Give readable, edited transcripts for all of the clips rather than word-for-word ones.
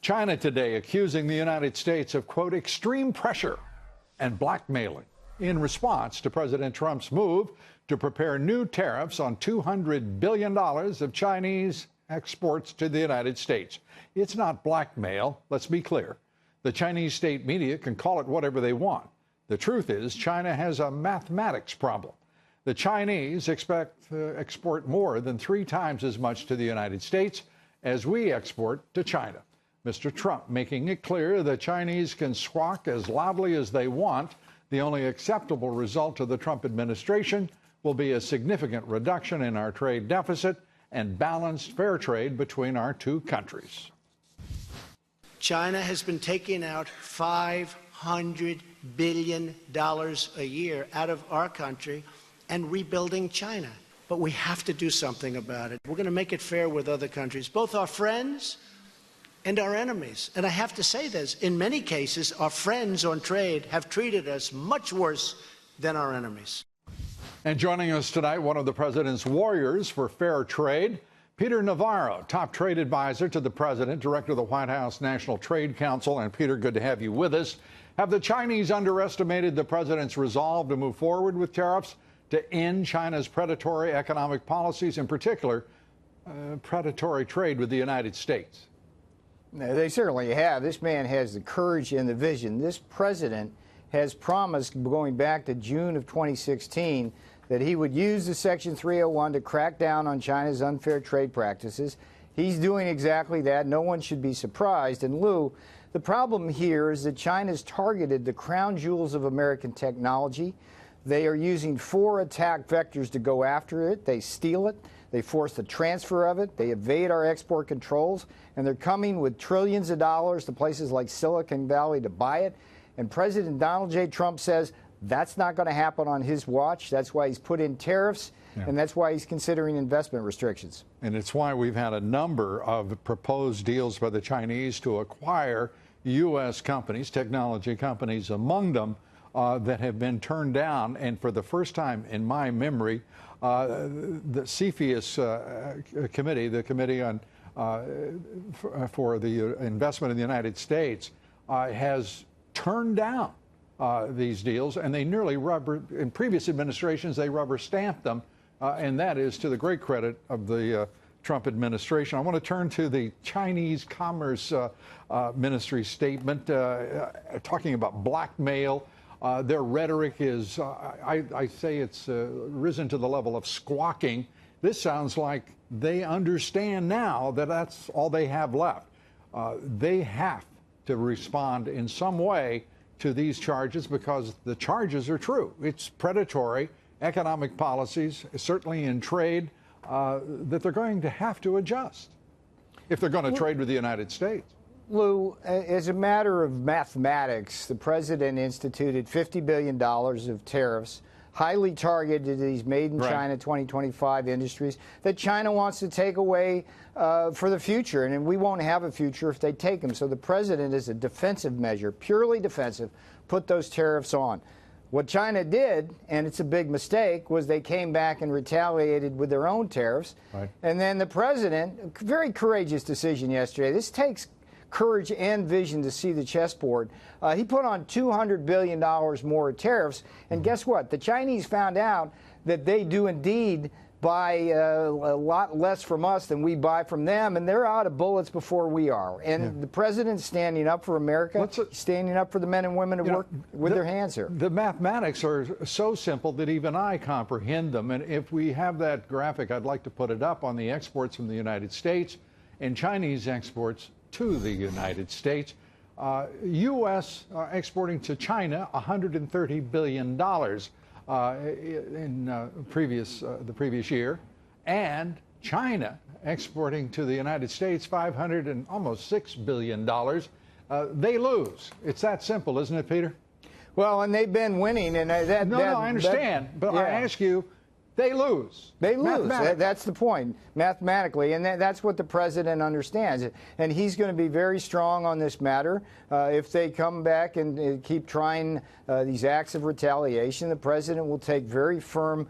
China today accusing the United States of, quote, extreme pressure and blackmailing in response to President Trump's move to prepare new tariffs on $200 billion of Chinese exports to the United States. It's not blackmail, let's be clear. The Chinese state media can call it whatever they want. The truth is, China has a mathematics problem. The Chinese export more than 3 times as much to the United States as we export to China. Mr. Trump making it clear the Chinese can squawk as loudly as they want. The only acceptable result of the Trump administration will be a significant reduction in our trade deficit and balanced fair trade between our two countries. China has been taking out $500 billion a year out of our country and rebuilding China. But we have to do something about it. We're going to make it fair with other countries, both our friends and our enemies. And I have to say this, in many cases, our friends on trade have treated us much worse than our enemies. And joining us tonight, one of the president's warriors for fair trade, Peter Navarro, top trade advisor to the president, director of the White House National Trade Council. And Peter, good to have you with us. Have the Chinese underestimated the president's resolve to move forward with tariffs to end China's predatory economic policies, in particular, predatory trade with the United States? No, they certainly have. This man has the courage and the vision. This president has promised, going back to June of 2016, that he would use the Section 301 to crack down on China's unfair trade practices. He's doing exactly that. No one should be surprised. And Lou, the problem here is that China's targeted the crown jewels of American technology. They are using 4 attack vectors to go after it. They steal it. They force the transfer of it. They evade our export controls. And they're coming with trillions of dollars to places like Silicon Valley to buy it. And President Donald J. Trump says that's not going to happen on his watch. That's why he's put in tariffs, and that's why he's considering investment restrictions. And it's why we've had a number of proposed deals by the Chinese to acquire U.S. companies, technology companies among them, that have been turned down. And for the first time in my memory, the CFIUS committee, the Committee on for the Investment in the United States, has turned down these deals, and they nearly in previous administrations, they rubber stamped them, and that is to the great credit of the Trump administration. I want to turn to the Chinese Commerce Ministry statement talking about blackmail. Their rhetoric is, I say it's risen to the level of squawking. This sounds like they understand now that that's all they have left. They have to respond in some way to these charges because the charges are true. It's predatory economic policies, certainly in trade, that they're going to have to adjust if they're going to trade with the United States. Lou, as a matter of mathematics, the president instituted $50 billion of tariffs, highly targeted to these made in China 2025 industries that China wants to take away for the future. And we won't have a future if they take them. So the president, as a defensive measure, purely defensive, put those tariffs on. What China did, and it's a big mistake, was they came back and retaliated with their own tariffs. And then the president, very courageous decision yesterday. This takes courage and vision to see the chessboard. He put on $200 billion more tariffs, and guess what? The Chinese found out that they do indeed buy a lot less from us than we buy from them, and they're out of bullets before we are. And the president's standing up for America, standing up for the men and women who work with their hands here. The mathematics are so simple that even I comprehend them. And if we have that graphic, I'd like to put it up on the exports from the United States and Chinese exports to the United States. U.S. Exporting to China $130 billion in the previous year, and China exporting to the United States $500 and almost $6 billion. They lose. It's that simple, isn't it, Peter? Well, and they've been winning, and I understand, but I ask you, they lose. They lose. Mathematically. That's the point, mathematically, and that's what the president understands. And he's going to be very strong on this matter. If they come back and keep trying these acts of retaliation, the president will take very firm,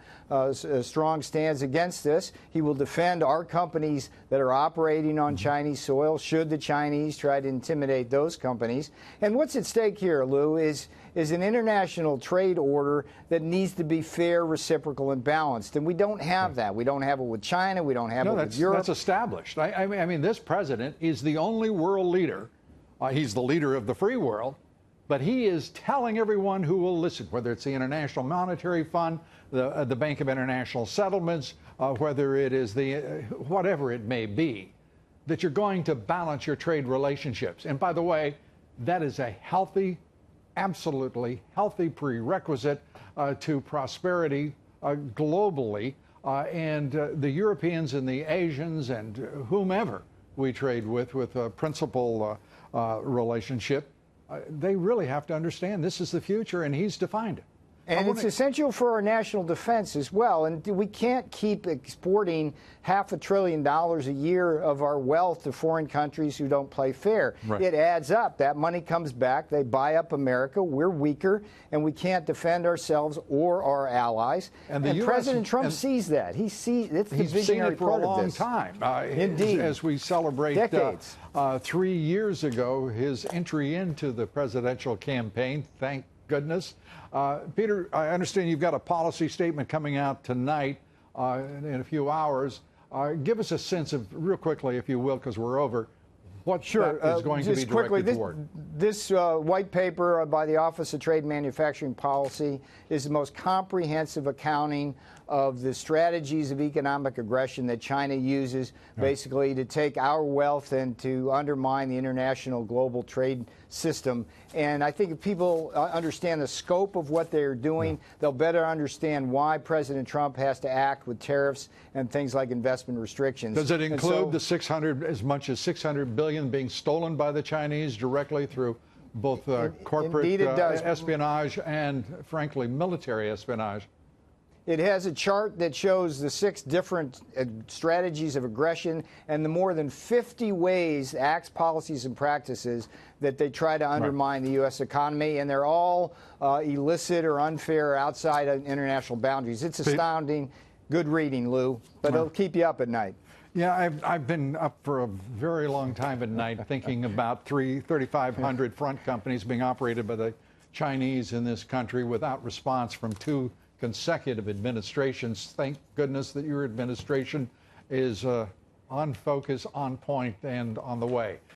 strong stands against this. He will defend our companies that are operating on Chinese soil, should the Chinese try to intimidate those companies. And what's at stake here, Lou, is an international trade order that needs to be fair, reciprocal, and balanced. And we don't have that. We don't have it with China. We don't have it with Europe. That's established. I mean, this president is the only world leader. He's the leader of the free world, but he is telling everyone who will listen, whether it's the International Monetary Fund, the Bank of International Settlements, whether it is the whatever it may be, that you're going to balance your trade relationships. And by the way, that is a healthy, absolutely healthy prerequisite to prosperity globally. And the Europeans and the Asians and whomever we trade with a principal relationship, they really have to understand this is the future, and he's defined it. And it's essential for our national defense as well. And we can't keep exporting $500 billion a year of our wealth to foreign countries who don't play fair. Right. It adds up. That money comes back. They buy up America. We're weaker, and we can't defend ourselves or our allies. And President Trump sees that. He sees it's the visionary part of this. He's seen it for a long time. Indeed. As we celebrate decades. 3 years ago, his entry into the presidential campaign, thank goodness. Peter, I understand you've got a policy statement coming out tonight in a few hours. Give us a sense of, real quickly, if you will, because we're over, what that is going to be directed toward. This white paper by the Office of Trade and Manufacturing Policy is the most comprehensive accounting of the strategies of economic aggression that China uses, basically to take our wealth and to undermine the international global trade system. And I think if people understand the scope of what they're doing, they'll better understand why President Trump has to act with tariffs and things like investment restrictions. Does it include as much as $600 billion being stolen by the Chinese directly through both corporate espionage and, frankly, military espionage? It has a chart that shows the 6 different strategies of aggression and the more than 50 ways, acts, policies, and practices that they try to undermine the U.S. economy, and they're all illicit or unfair or outside of international boundaries. It's astounding. Good reading, Lou, but it'll keep you up at night. Yeah, I've been up for a very long time at night thinking about 3,500 front companies being operated by the Chinese in this country without response from 2 consecutive administrations. Thank goodness that your administration is on focus, on point, and on the way.